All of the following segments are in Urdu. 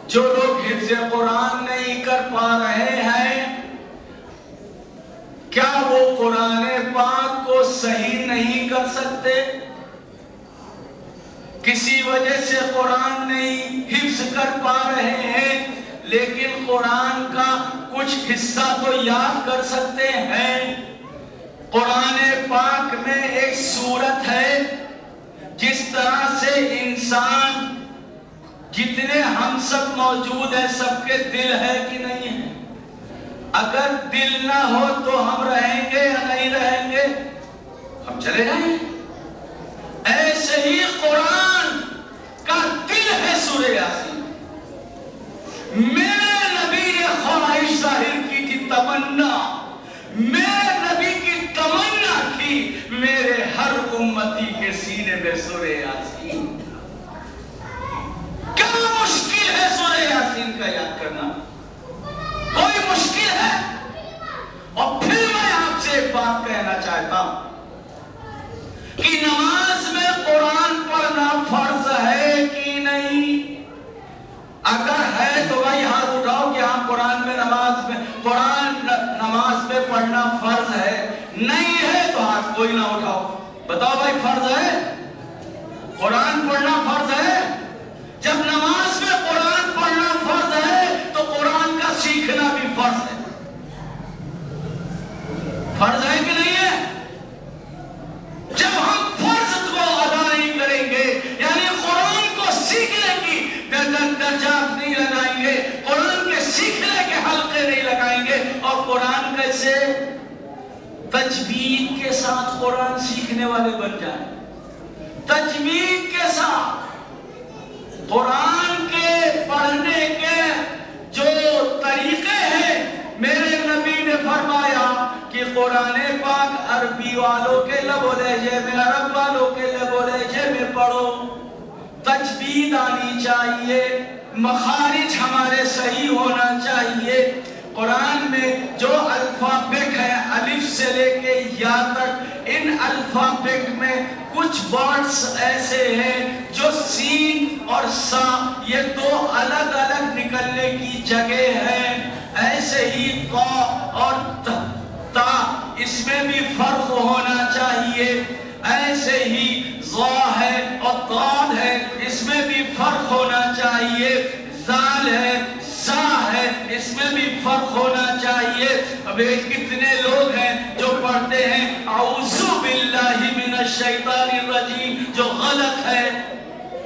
جو لوگ حفظ قرآن نہیں کر پا رہے ہیں، کیا وہ قرآن پاک کو صحیح نہیں کر سکتے؟ کسی وجہ سے قرآن نہیں حفظ کر پا رہے ہیں، لیکن قرآن کا کچھ حصہ تو یاد کر سکتے ہیں۔ قرآن پاک میں ایک سورت ہے، جس طرح سے انسان جتنے ہم سب موجود ہیں، سب کے دل ہے کہ نہیں ہے؟ اگر دل نہ ہو تو ہم رہیں گے یا نہیں رہیں گے؟ ہم چلے جائیں گے۔ ایسے ہی قرآن کا دل ہے سورہ یاسین۔ میرے نبی نے خواہش ظاہر کی تھی، تمنا، میرے نبی کی تمنا تھی میرے ہر امتی کے سینے میں سورہ یاسین۔ کیا مشکل ہے سورہ یاسین کا یاد کرنا؟ کوئی مشکل ہے؟ اور پھر میں آپ سے ایک بات کہنا چاہتا ہوں کہ نماز میں قرآن پڑھنا فرض ہے کہ نہیں؟ اگر ہے تو بھائی ہاتھ اٹھاؤ کہ ہاں قرآن نماز میں پڑھنا فرض ہے۔ نہیں ہے تو ہاتھ کوئی نہ اٹھاؤ۔ بتاؤ بھائی فرض ہے؟ قرآن پڑھنا فرض ہے؟ جب نماز میں قرآن پڑھنا فرض ہے تو قرآن کا سیکھنا بھی فرض ہے۔ فرض ہے کہ نہیں ہے؟ جب ہم فرض کو ادا نہیں کریں گے، یعنی قرآن کو سیکھنے کی درجات نہیں لگائیں گے، قرآن کے سیکھنے کے حلقے نہیں لگائیں گے، اور قرآن کیسے تجوید کے ساتھ قرآن سیکھنے والے بن جائیں، تجوید کے ساتھ قرآن کے پڑھنے کے جو طریقے ہیں، میرے نبی نے فرمایا کہ قرآن پاک عربی والوں کے لب و لہجے میں، عرب والوں کے لب و لہجے میں پڑھو، تجوید آنی چاہیے، مخارج ہمارے صحیح ہونا چاہیے۔ قرآن میں جو الفابیٹ ہے الف سے لے کے یا تک، ان الفابیٹ میں کچھ ورڈز ایسے ہیں جو سین اور سا یہ دو الگ الگ نکلنے کی جگہ ہیں، ایسے ہی قا اور تا اس میں بھی فرق ہونا چاہیے، ایسے ہی ظا ہے اور ضاد ہے اس میں بھی فرق ہونا چاہیے، زال ہے سا ہے اس میں بھی فرق ہونا چاہیے۔ اب کتنے لوگ ہیں جو پڑھتے ہیں اعوذ باللہ من الشیطان الرجیم جو غلط ہے،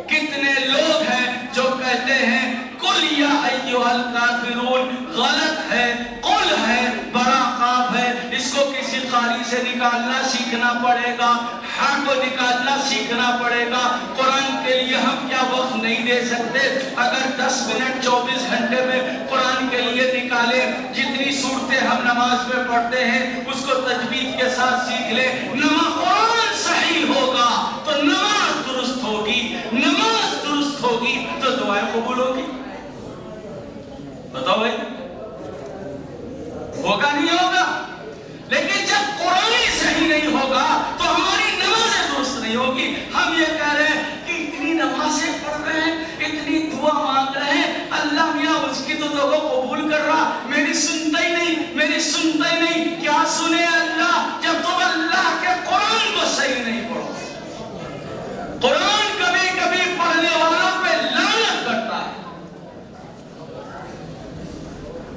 کتنے لوگ ہیں جو کہتے ہیں قل یا ایھا الکافرون، غلط ہے، قل ہے بڑا قاف ہے، اس کو کسی قاری سے نکالنا سیکھنا پڑے گا، ہاں کو نکالنا سیکھنا پڑے گا۔ قرآن کے لیے ہم کیا وقت نہیں دے سکتے؟ اگر 10 منٹ 24 گھنٹے میں قرآن کے لیے نکالیں، جتنی صورتیں ہم نماز میں پڑھتے ہیں اس کو تجوید کے ساتھ سیکھ لیں، نماز قرآن صحیح ہوگا تو نماز درست ہوگی، نماز درست ہوگی تو دعائیں قبول ہوگی۔ بتاؤ بھائی ہوگا نہیں ہوگا؟ لیکن جب قرآن ہی صحیح نہیں ہوگا تو ہماری نمازیں درست نہیں ہوگی۔ ہم یہ کہہ رہے ہیں کہ اتنی نمازیں پڑھ رہے ہیں، اتنی دعا مانگ رہے ہیں، اللہ میاں اس کی تو دعا قبول کر رہا، میری سنتا ہی نہیں، میری سنتا ہی نہیں۔ کیا سنے اللہ جب تم اللہ کے قرآن کو صحیح نہیں پڑھو؟ قرآن کبھی کبھی پڑھنے والوں پہ لعنت کرتا ہے۔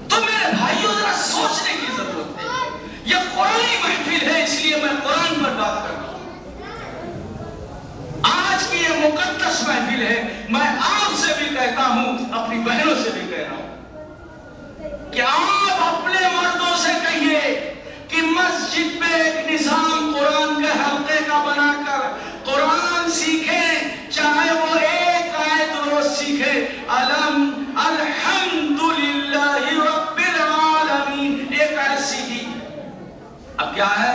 تو میرے بھائیوں ذرا سوچنے کی ضرورت ہے، یہ قرآنی محفل ہے اس لیے میں قرآن پر بات کر رہا ہوں۔ آج کی یہ مقدس محفل ہے، میں آپ سے بھی کہتا ہوں، اپنی بہنوں سے بھی کہہ رہا ہوں کہ آپ اپنے مردوں سے کہیے کہ مسجد میں ایک نظام قرآن کے حلقے کا بنا کر قرآن سیکھیں، چاہے وہ ایک آیت روز سیکھیں، الحمدللہ رب العالمین، ایک آیت سیکھی۔ اب کیا ہے؟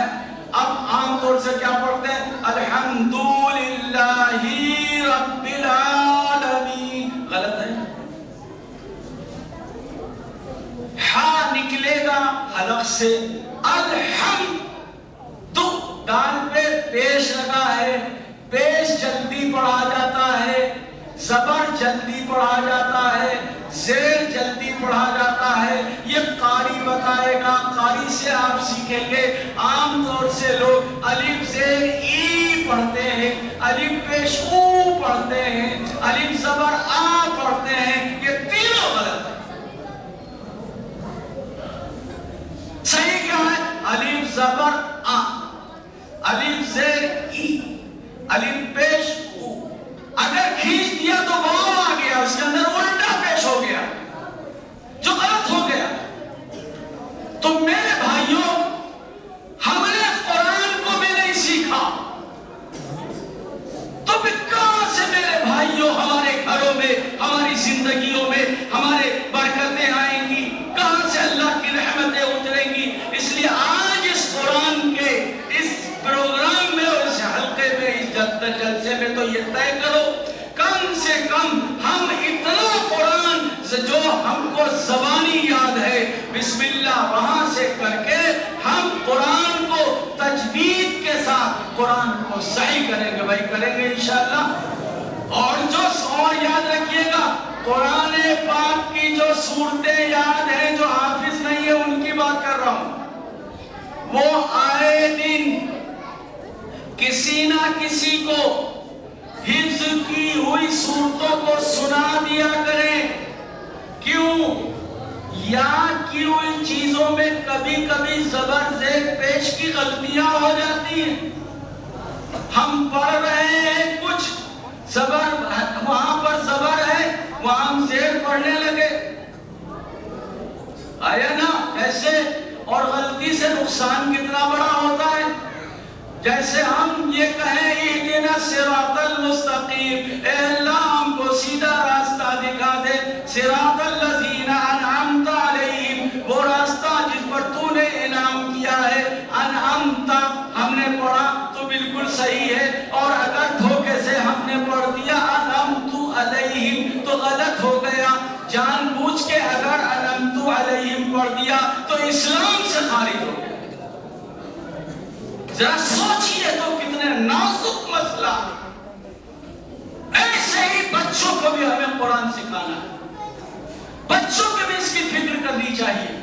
اب عام طور سے کیا پڑھتے ہیں؟ الحمدللہ رب العالمین، غلط ہے۔ ہاں نکلے گا حلق سے، الحمد، تو دال پہ پیش لگا ہے، پیش جلدی پڑھا جاتا ہے، زبر جلدی پڑھا جاتا ہے، زیر جلدی پڑھا جاتا ہے، یہ قاری بتائے گا، قاری سے آپ سیکھیں گے۔ عام طور سے لوگ الف زیر ای پڑھتے ہیں، الف پیش او پڑھتے ہیں، الف زبر آ پڑھتے ہیں، یہ تینوں غلط ہے۔ صحیح کیا ہے؟ الف زبر آ، الف زیر ای، الف پیش او۔ اگر کھینچ دیا تو واو آ گیا، اس کے اندر الٹا پیش ہو گیا جو غلط ہو گیا۔ تو میرے بھائیوں، ہم نے قرآن کو بھی نہیں سیکھا تو پھر کہاں سے میرے بھائیوں ہمارے گھروں میں، ہماری زندگیوں میں ہمارے برکتیں آئیں گی؟ کہاں سے اللہ کی رحمتیں اتریں گی؟ اس لیے آج اس قرآن کے اس پروگرام میں اور اس حلقے میں، اس جلسے میں تو یہ طے کرو کم سے کم ہم اتنا قرآن جو ہم کو زبانی یاد ہے، بسم اللہ وہاں سے کر کے ہم قرآن کو تجوید کے ساتھ قرآن کو صحیح کریں گے، بھائی کریں گے انشاءاللہ۔ اور یاد رکھیے گا، قرآن پاک کی جو صورتیں یاد ہیں، جو حافظ نہیں ہے ان کی بات کر رہا ہوں، وہ آئے دن کسی نہ کسی کو حفظ کی ہوئی صورتوں کو سنا دیا کریں۔ کیوں؟ یاد کی ہوئی چیزوں میں کبھی کبھی زبر زیر پیش کی غلطیاں ہو جاتی ہیں۔ ہم پڑھ رہے ہیں کچھ، زبر وہاں پر زبر ہے، وہاں ہم زیر پڑھنے لگے، آیا نا ایسے؟ اور غلطی سے نقصان کتنا بڑا ہوتا ہے۔ جیسے ہم یہ کہیں اہدنا الصراط المستقیم، اے اللہ ہم کو سیدھا راستہ دکھا دے، صراط الذین انعمت علیہم، وہ راستہ جس پر تو نے انعام کیا ہے، انعمت ہم نے پڑھا تو بالکل صحیح ہے، اور اگر دھوکے سے ہم نے پڑھ دیا انعمت علیہم تو غلط ہو گیا۔ جان بوجھ کے اگر انعمت علیہم پڑھ دیا تو اسلام سے خارج ہو گیا۔ ذرا سوچئے تو کتنے نازک مسئلہ ہے۔ ایسے ہی بچوں کو بھی ہمیں قرآن سکھانا ہے، بچوں کو بھی اس کی فکر کرنی چاہیے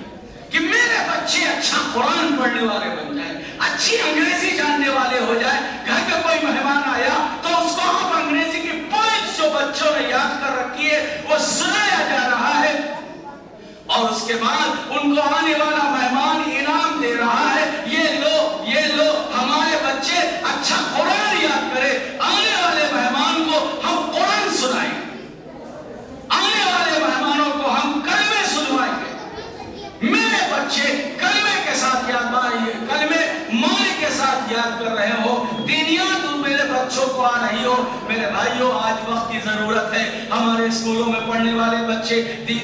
کہ میرے بچے اچھا قرآن پڑھنے والے بن جائیں، اچھی انگریزی جاننے والے ہو جائیں۔ گھر میں کوئی مہمان آیا تو اس کو آپ انگریزی کی پوائنٹس جو بچوں نے یاد کر رکھی ہے وہ سنایا جا رہا ہے، اور اس کے بعد ان کو آنے والا مہمان انعام دے رہا ہے، یہ لو ہمارے بچے اچھا قرآن یاد کرے، آنے والے مہمان کو ہم قرآن سنائیں گے، آنے والے مہمانوں کو ہم کلمے سنوائیں گے۔ میرے بچے کلمے کے ساتھ یاد کلمے معنی کے ساتھ یاد کر رہے ہو، دینیات میرے بچوں کو آ رہی ہو۔ میرے بھائیوں، آج وقت کی ضرورت ہے، ہمارے اسکولوں میں پڑھنے والے بچے